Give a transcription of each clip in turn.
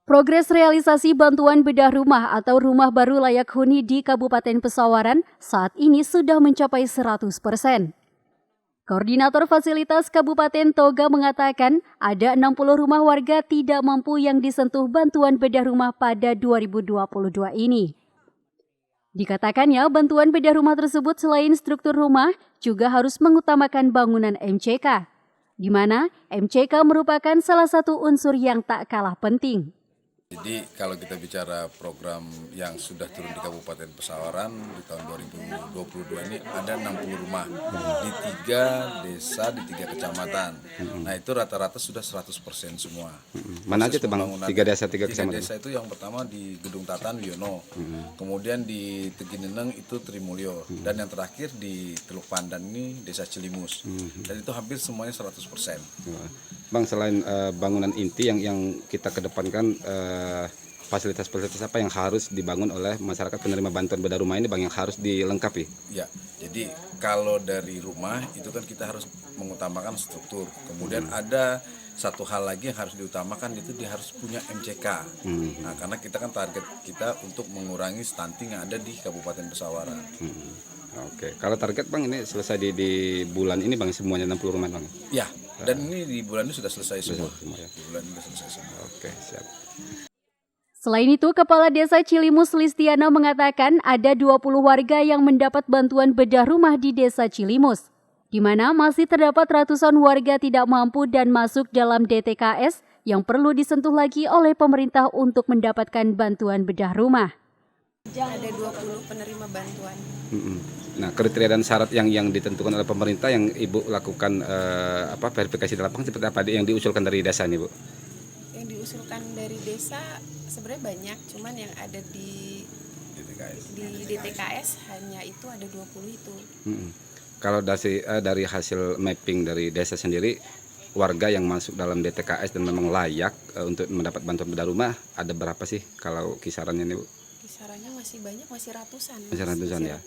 Progres realisasi bantuan bedah rumah atau rumah baru layak huni di Kabupaten Pesawaran saat ini sudah mencapai 100%. Koordinator Fasilitas Kabupaten Toga mengatakan ada 60 rumah warga tidak mampu yang disentuh bantuan bedah rumah pada 2022 ini. Dikatakannya bantuan bedah rumah tersebut selain struktur rumah juga harus mengutamakan bangunan MCK, di mana MCK merupakan salah satu unsur yang tak kalah penting. Jadi kalau kita bicara program yang sudah turun di Kabupaten Pesawaran di tahun 2022 ini ada 60 rumah di 3 desa, di 3 kecamatan. Nah itu rata-rata sudah 100% semua. Mana aja tuh Bang? 3 desa, 3 kecamatan? 3 desa itu yang pertama di Gedung Tatan Wiono, kemudian di Tegineneng itu Trimulyo, dan yang terakhir di Teluk Pandan ini Desa Cilimus. Dan itu hampir semuanya 100%. Bang, selain bangunan inti yang kita kedepankan, fasilitas-fasilitas apa yang harus dibangun oleh masyarakat penerima bantuan bedah rumah ini Bang, yang harus dilengkapi? Ya, jadi kalau dari rumah itu kan kita harus mengutamakan struktur. Kemudian ada satu hal lagi yang harus diutamakan, itu dia harus punya MCK. Nah, karena kita kan target kita untuk mengurangi stunting yang ada di Kabupaten Pesawaran. Oke, kalau target Bang ini selesai di bulan ini Bang, semuanya 60 rumah Bang? Ya, dan ini di bulan ini sudah selesai semua. Ya. Di bulan ini sudah selesai semua. Oke, siap. Selain itu, Kepala Desa Cilimus Listiana mengatakan ada 20 warga yang mendapat bantuan bedah rumah di Desa Cilimus, di mana masih terdapat ratusan warga tidak mampu dan masuk dalam DTKS yang perlu disentuh lagi oleh pemerintah untuk mendapatkan bantuan bedah rumah. Ada 20 penerima bantuan. Nah, kriteria dan syarat yang ditentukan oleh pemerintah yang Ibu lakukan verifikasi di lapangan seperti apa yang diusulkan dari desa ini, Bu? Yang diusulkan dari desa sebenarnya banyak, cuman yang ada di DTKS hanya itu ada 20 itu. Kalau dari hasil mapping dari desa sendiri, warga yang masuk dalam DTKS dan memang layak untuk mendapat bantuan bedah rumah ada berapa sih kalau kisarannya nih, Bu? Kisarannya masih banyak, masih ratusan. Masih ratusan ya.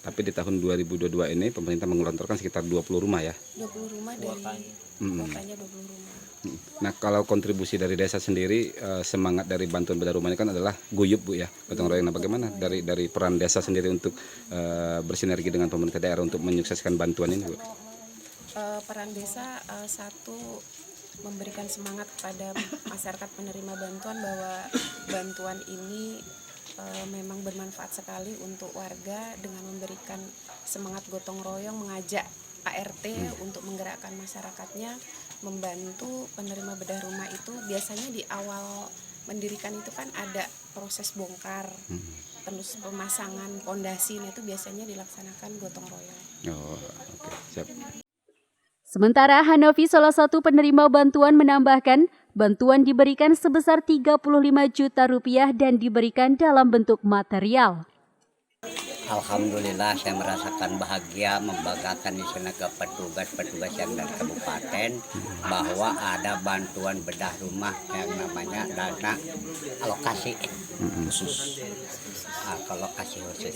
Tapi di tahun 2022 ini pemerintah menggelontorkan sekitar 20 rumah ya. 20 rumah dari kotanya 20 rumah. Nah, kalau kontribusi dari desa sendiri, semangat dari bantuan bedah rumah ini kan adalah guyup, Bu ya, gotong royong. Nah, bagaimana dari peran desa sendiri untuk bersinergi dengan pemerintah daerah untuk menyukseskan bantuan ini, Bu? Peran desa satu, memberikan semangat kepada masyarakat penerima bantuan bahwa bantuan ini memang bermanfaat sekali untuk warga, dengan memberikan semangat gotong royong, mengajak ART untuk menggerakkan masyarakatnya membantu penerima bedah rumah itu. Biasanya di awal mendirikan itu kan ada proses bongkar, terus pemasangan pondasi, itu biasanya dilaksanakan gotong royong. Oh, oke, siap. Sementara Hanafi, salah satu penerima bantuan, menambahkan bantuan diberikan sebesar 35 juta rupiah dan diberikan dalam bentuk material. Alhamdulillah saya merasakan bahagia membanggakan di sana ke petugas-petugas yang dari kabupaten bahwa ada bantuan bedah rumah yang namanya dana alokasi khusus. Alokasi khusus.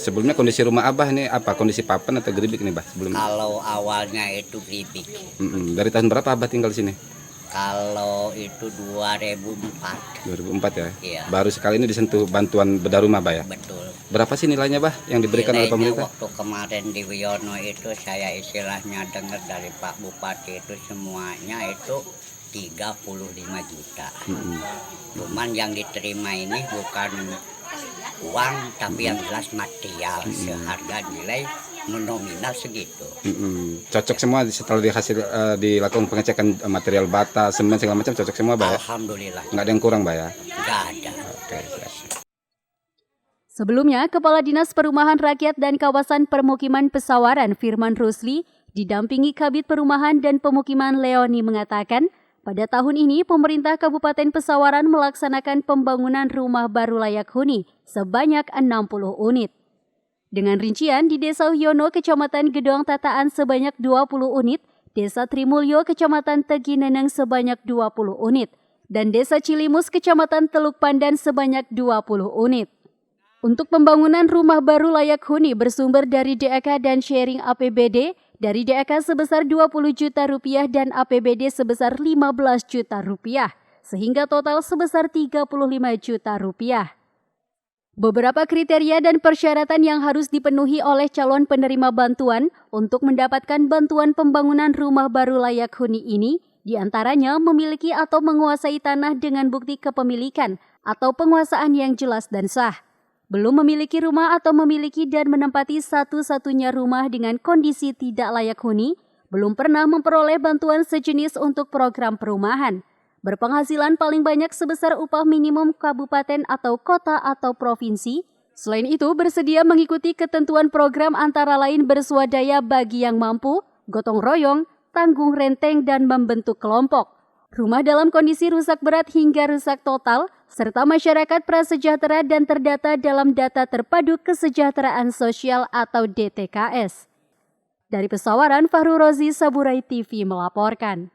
Sebelumnya kondisi rumah Abah ini apa? Kondisi papan atau geribik nih, Bah? Sebelumnya? Kalau awalnya itu geribik. Dari tahun berapa Abah tinggal di sini? Kalau itu 2004. 2004 ya? Iya. Baru sekali ini disentuh bantuan bedah rumah, Bah ya? Betul. Berapa sih nilainya, Bah, yang diberikan oleh pemerintah? Waktu kemarin di Wiono itu saya istilahnya dengar dari Pak Bupati itu semuanya itu 35 juta. Cuman yang diterima ini bukan uang, tapi yang jelas material, seharga nilai nominal segitu. Cocok semua setelah dilakukan pengecekan material bata, semen segala macam, cocok semua, Bah ya? Alhamdulillah. Nggak ada yang kurang, Bah ya? Nggak ada. Oke, siap. Sebelumnya, Kepala Dinas Perumahan Rakyat dan Kawasan Permukiman Pesawaran Firman Rusli didampingi Kabid Perumahan dan Pemukiman Leoni mengatakan, pada tahun ini pemerintah Kabupaten Pesawaran melaksanakan pembangunan rumah baru layak huni sebanyak 60 unit. Dengan rincian di Desa Wiono, Kecamatan Gedong Tataan sebanyak 20 unit, Desa Trimulyo, Kecamatan Tegineneng sebanyak 20 unit, dan Desa Cilimus, Kecamatan Teluk Pandan sebanyak 20 unit. Untuk pembangunan rumah baru layak huni bersumber dari DAK dan sharing APBD, dari DAK sebesar 20 juta rupiah dan APBD sebesar 15 juta rupiah, sehingga total sebesar 35 juta rupiah. Beberapa kriteria dan persyaratan yang harus dipenuhi oleh calon penerima bantuan untuk mendapatkan bantuan pembangunan rumah baru layak huni ini diantaranya memiliki atau menguasai tanah dengan bukti kepemilikan atau penguasaan yang jelas dan sah, belum memiliki rumah atau memiliki dan menempati satu-satunya rumah dengan kondisi tidak layak huni, belum pernah memperoleh bantuan sejenis untuk program perumahan, berpenghasilan paling banyak sebesar upah minimum kabupaten atau kota atau provinsi. Selain itu, bersedia mengikuti ketentuan program antara lain berswadaya bagi yang mampu, gotong royong, tanggung renteng, dan membentuk kelompok. Rumah dalam kondisi rusak berat hingga rusak total, serta masyarakat prasejahtera dan terdata dalam Data Terpadu Kesejahteraan Sosial atau DTKS. Dari Pesawaran, Fahru Rozi, Saburai TV melaporkan.